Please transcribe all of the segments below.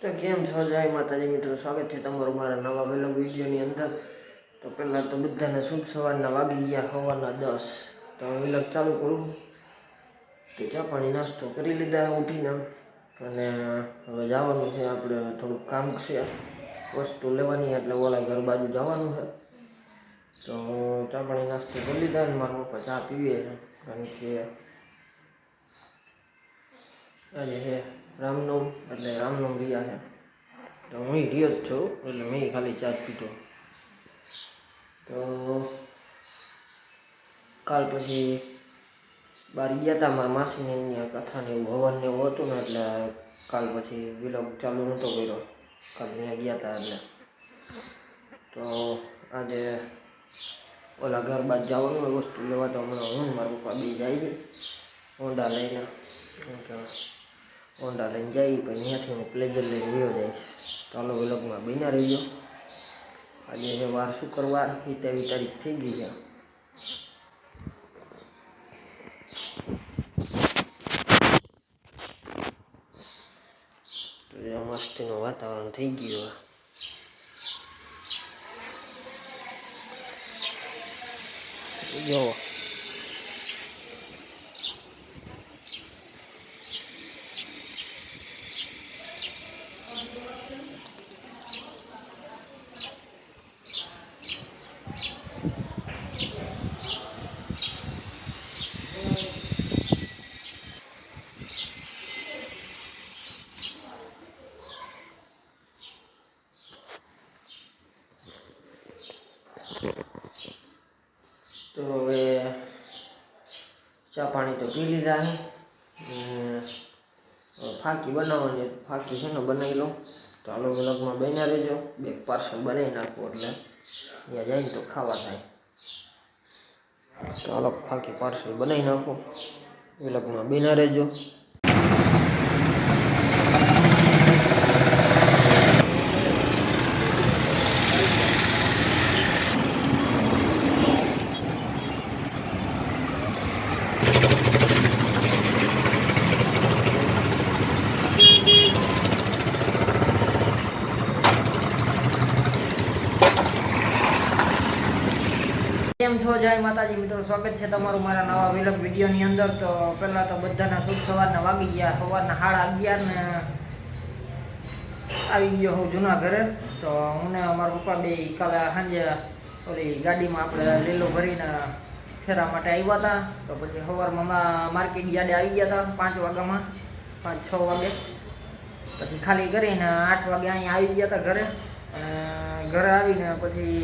તો કેમ છો? જય માતાજી મિત્રો, સ્વાગત છે તમારું મારા નવા વ્લોગ વિડીયોની અંદર. તો પહેલાં તો બધાને શુભ સવારના વાગી ગયા સવારના 10. તો વ્લોગ ચાલુ કરું. તો ચા પાણી નાસ્તો કરી લીધા ઉઠીને, અને હવે જવાનું છે આપણે થોડુંક કામ છે, વસ્તુ લેવાની, એટલે ઓલા ઘર બાજુ જવાનું છે. તો ચા પાણી નાસ્તો કરી લીધા અને મારા પપ્પા ચા પીવે છે, કારણ કે આજે છે રામનવમી, એટલે રામનવમી રહ્યા છે. તો હું રહ્યો જ છું, એટલે મેં ખાલી ચા પીધો. તો કાલ પછી બહાર ગયા હતા મારા માસીને અહીંયા કથાને એવું હવન ને એવું હતું ને, એટલે કાલ પછી વિલોગ ચાલુ નહોતો કર્યો. કાલ ત્યાં ગયા હતા એટલે. તો આજે ઓલા ઘર બાદ જવાનું હોય વસ્તુ લેવા, તો હમણાં હું મારા પપ્પા બી જાય છે હોન્ડા લઈને. હોન્ડા લઈને જાય, પછી ત્યાંથી હું પ્લેઝર લઈને ગયો જઈશ. ચાલો વ્લોગમાં બન્યા રહીજો. આજે છે વાર શુક્રવાર, 27 તારીખ થઈ ગઈ છે. તો મસ્તીનું વાતાવરણ થઈ ગયું. જો તો હવે ચા પાણી તો પી લીધા છે. ફાંકી બનાવવાની, ફાંકી છે ને બનાવી લઉં. તો હાલો વ્લોગમાં બન્યા રહેજો. બે પાર્સલ બનાવી નાખું, એટલે ત્યાં જઈને તો ખાવા થાય. તો હાલો ફાંકી પાર્સલ બનાવી નાખું, વ્લોગમાં બન્યા રહેજો. કેમ છો? જય માતાજી મિત્રો, સ્વાગત છે તમારું મારા નવા વ્લોગ વિડીયોની અંદર. તો પહેલાં તો બધાના શુભ સવારના વાગી ગયા, સવારના 11:30 ને આવી ગયો હું જૂના ઘરે. તો હું ને અમારા પપ્પા બે કાલે સાંજે ઓલી ગાડીમાં આપણે લીલો ભરીને ફેરા માટે આવ્યા હતા. તો પછી સવારમાં માર્કેટ યાર્ડે આવી ગયા હતા 5 વાગ્યામાં, 5-6 વાગે. પછી ખાલી કરીને 8 વાગે અહીંયા આવી ગયા હતા ઘરે. અને ઘરે આવીને પછી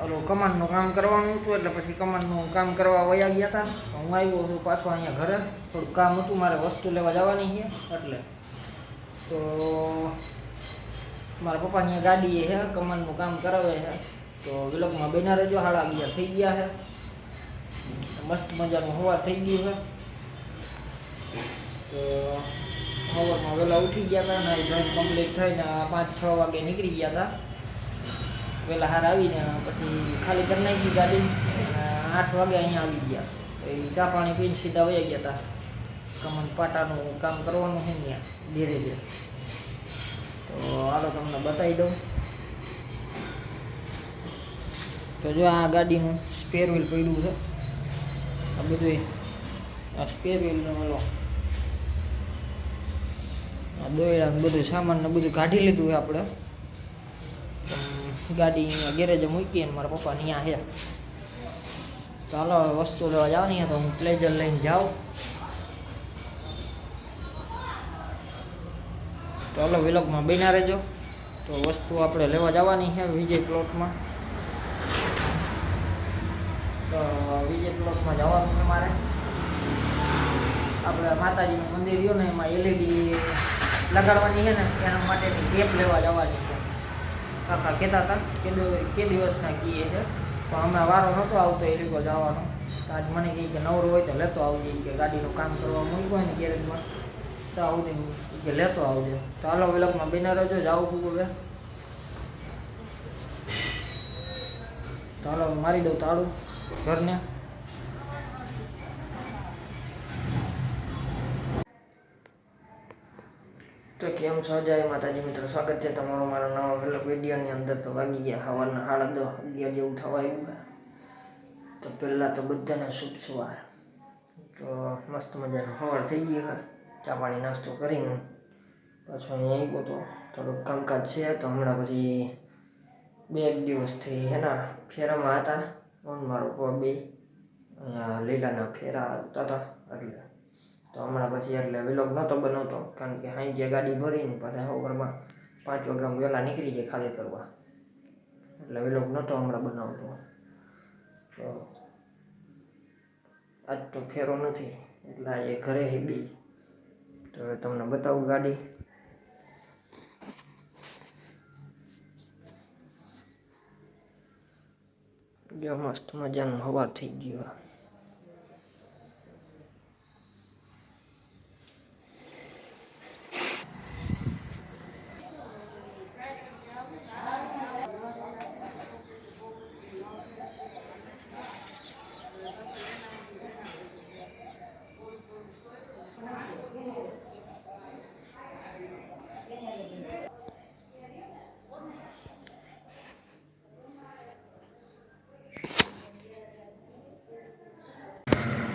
ઓલું કમાનનું કામ કરવાનું હતું, એટલે પછી કમાનનું કામ કરવા વયા ગયા હતા. હું આવ્યો છું પાછો અહીંયા ઘરે. થોડુંક કામ હતું મારે, વસ્તુ લેવા જવાની છે એટલે. તો મારા પપ્પાની ગાડી છે, કમાનનું કામ કરાવે છે. તો વ્લોગમાં બન્યા રહેજો. 11:30 થઈ ગયા છે. મસ્ત મજાનું સવાર થઈ ગયું છે. તો સવારમાં વહેલા ઉઠી ગયા હતા અને ડ્રોઈંગ કમ્પ્લીટ થઈને 5-6 વાગે નીકળી ગયા હતા. વહેલા હાર આવીને પછી ખાલી કરી નાખી ગાડી. 8 વાગે અહીંયા આવી ગયા. એ ચા પાણી પીને સીધા વયા ગયા હતા. કમન પાટાનું કામ કરવાનું છે ત્યાં ધીરે ધીરે. તો હાલો તમને બતાવી દઉં. તો જો આ ગાડીનું સ્પેર વ્હીલ પડ્યું છે. આ બધું આ સ્પેર વ્હીલનો ઓલો આ દોયડા બધું સામાન ને બધું કાઢી લીધું છે આપણે. ગાડી અહીંયા ગેરેજે મૂકી, મારા પપ્પા ત્યાં છે. તો હાલો વસ્તુ લેવા જવાની, તો હું પ્લેઝર લઈને જાઉં. તો હાલો વ્લોગમાં બન્યા રહેજો. તો વસ્તુ આપણે લેવા જવાની છે વિજય પ્લોટમાં. તો વિજય પ્લોટમાં જવાનું છે મારે. આપણે માતાજીનું મંદિર રહ્યું ને, એમાં LED લગાડવાની છે ને, એના માટેની ટેપ લેવા જવાની છે. કાકા કહેતા હતા કે દિવસના કીએ છે, પણ હમણાં વારો નહોતો આવતો એ રીતે જવાનો. આજ મને કહે કે નવરો હોય તો લેતો આવજે, કે ગાડીનું કામ કરવા મૂક્યું હોય ને ગેરેજમાં, તો આવજે કે લેતો આવજે. તો હાલો વ્લોગમાં બન્યા રહેજો. જાઉં છું હવે. તો હાલો મારી દઉં તાળું ઘરને. તો કેમ છો? જય માતાજી મિત્રો, સ્વાગત છે તમારો મારા નવા વ્લોગ વિડીયોની અંદર. તો વાગી ગયા સવારના 10:30 જેવું થવા આવ્યું. તો પહેલાં તો બધાને શુભ સવાર. તો મસ્ત મજાનો સવાર થઈ ગયો હોય. ચા પાણી નાસ્તો કરીને પાછો અહીં આવ્યો તો થોડુંક કામકાજ છે. તો હમણાં પછી 2 દિવસથી ફેરામાં હતા. મારો પપ્પા બે અહીંયા લીલાના ફેરા આવતા હતા એટલે. તો હમણાં પછી એટલે વ્લોગ નહોતો બનાવતો, કારણ કે અહીં જે ગાડી ભરીને પાછા સવારમાં 5 વાગ્યા વહેલા નીકળી જાય ખાલી કરવા, એટલે વ્લોગ નહોતો હમણાં બનાવતો. તો આજ તો ફેરો નથી એટલે આજે ઘરે બી. તો હવે તમને બતાવું ગાડી. જો મસ્ત મજાનું સવાર થઈ ગયું.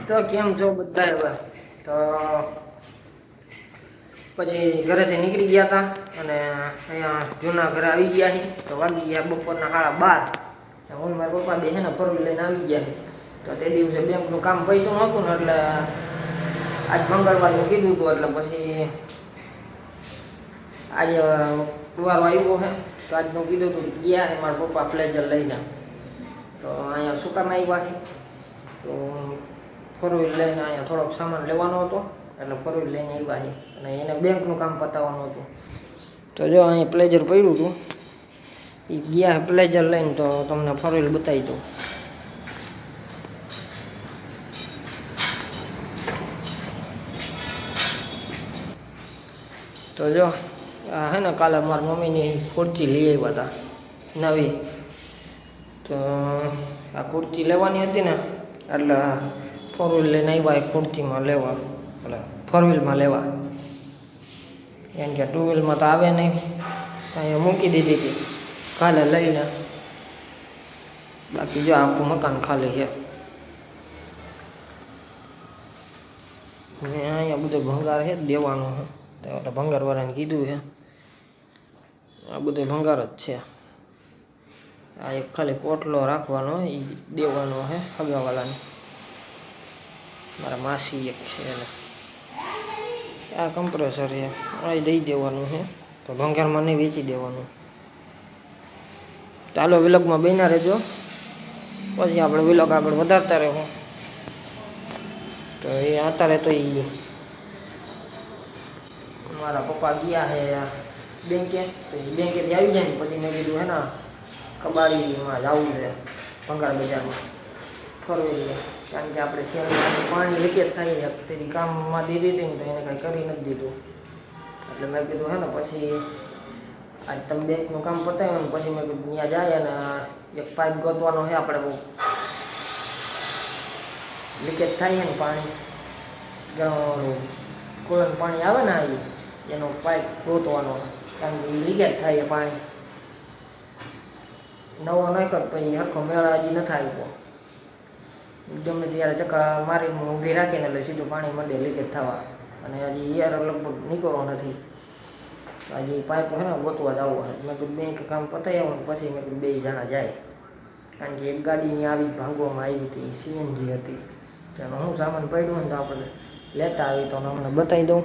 તો કેમ છો બધા? હવે તો પછી ઘરેથી નીકળી ગયા હતા અને અહીંયા જૂના ઘરે આવી ગયા છે. તો વાગી ગયા બપોરના 12:30. હું મારા પપ્પા બે ફોર વ્હીલ લઈને આવી ગયા છે. તો તે દિવસે બેંકનું કામ પૈતું નહોતું ને એટલે આજ મંગળવારનું કીધું હતું, એટલે પછી આજે વારો આવ્યો છે. તો આજનું કીધું હતું, ગયા છે મારા પપ્પા પ્લેઝર લઈને. તો અહીંયા શું કામ આવ્યા છે? તો ફોર વ્હીલ લઈને અહીંયા થોડોક સામાન લેવાનો હતો, એટલે ફોર વ્હીલ લઈને આવ્યા છે અને એને બેંકનું કામ પતાવવાનું હતું. તો જો અહીંયા પ્લેઝર પડ્યું હતું, એ ગયા પ્લેઝર લઈને. તો તમને ફોર વ્હીલ બતાવી દઉં. તો જો આ હે ને કાલે મારી મમ્મીની ખુરચી લઈ આવ્યા હતા નવી. તો આ ખુરચી લેવાની હતી ને એટલે ફોર વ્હીલ લઈને આવ્યા એ ખુરચીમાં લેવા, એટલે ફોર વ્હીલમાં લેવા. એમ કે ટુ વ્હીલમાં તો આવે નહીં. અહીંયા મૂકી દીધી હતી કાલે લઈને. બાકી જો આખું મકાન ખાલી છે. ને અહીંયા બધો ભંગાર છે, દેવાનો છે. તો એટલે ભંગારવાળાને કીધું છે, આ બધો ભંગાર જ છે. આ એક ખાલી કોટલો રાખવાનો એ દેવાનો છે હગાવાલાને. મારા માસી એક છે એને. આ કમ્પ્રેસર છે, આ દઈ દેવાનું છે. તો ભંગારમાં નહીં, વેચી દેવાનું. ચાલો વિલોગમાં બન્યા રહેજો, પછી આપણે વિલોગ આગળ વધારતા રહેવું. તો એ અત્યારે તો એ મારા પપ્પા ગયા છે બેંકે. તો એ બેંકેથી આવી જાય ને પછી મેં કીધું કબાડીમાં જવું છે, ભંગાર બજારમાં ફોર વ્હીલ. કારણ કે આપણે શહેરમાં પાણી લીકેજ થાય, તેની કામમાં દીધી હતી ને તો એને કંઈ કરી નથી દીધું. એટલે મેં કીધું પછી આજ તમે બેંકનું કામ પતાવ્યું ને પછી મેં કીધું ત્યાં જાય અને એક પાઇપ ગોતવાનો છે. આપણે બહુ લીકેજ થાય છે ને પાણી, કોલન પાણી આવે ને એનો પાઇપ ગોતવાનો, કારણ કે એ લીકેજ થાય છે પાણી. નવો નાખ્યો પછી સરખો મેળા હજી નથી આવ્યો. ગમે ત્યારે ચક્કા મારીને ઊભી રાખીને એટલે સીધું પાણી માંડે લીકેજ થવા. અને હજી યાર લગભગ નીકળવો નથી. હજી પાઇપ ગોતવા જ આવો. મેં કીધું બેંક કામ પતાવી આવું ને પછી મેં કીધું 2 જણા જાય. કારણ કે એક ગાડીની આવી ભાંગવામાં આવી હતી, સીએનજી હતી. તેનો હું સામાન પડ્યું ને તો આપણે લેતા આવી. તો તમને બતાવી દઉં.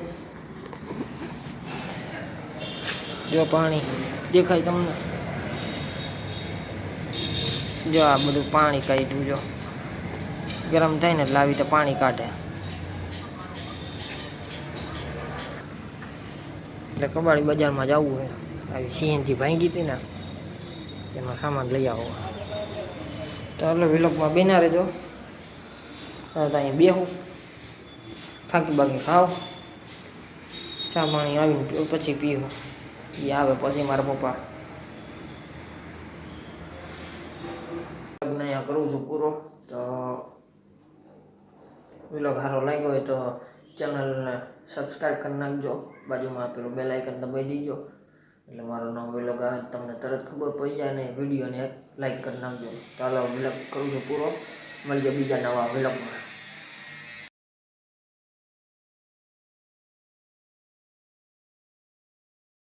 જો પાણી દેખાય તમને? જો આ બધું પાણી કાઢ્યું. જો ગરમ થાય ને એટલે આવી તો પાણી કાઢે. એટલે કબાડી બજારમાં જવું છે. આવી સીએનજી ભાંગી હતી ને એનો સામાન લઈ આવો. તો એટલે વિલોગમાં બન્યા રહેજો. હવે તો અહીંયા બેહું, થાકી બાકી ખાવ, ચા પાણી આવીને પછી પીવું. એ આવે પછી મારા પપ્પા. અહીંયા કરું છું પૂરો. તો વિલોગ સારો લાગ્યો હોય તો ચેનલને સબસ્ક્રાઈબ કરી નાખજો, બાજુમાં પેલું બેલ આઇકન દબાવી દીજો એટલે મારો નવો વ્લોગ આવે તમને તરત ખબર પડી જાય ને વિડીયોને એક લાઈક કરી નાખજો. ચાલો વ્લોગ કરું છું પૂરો, મળીએ બીજા નવા વ્લોગમાં.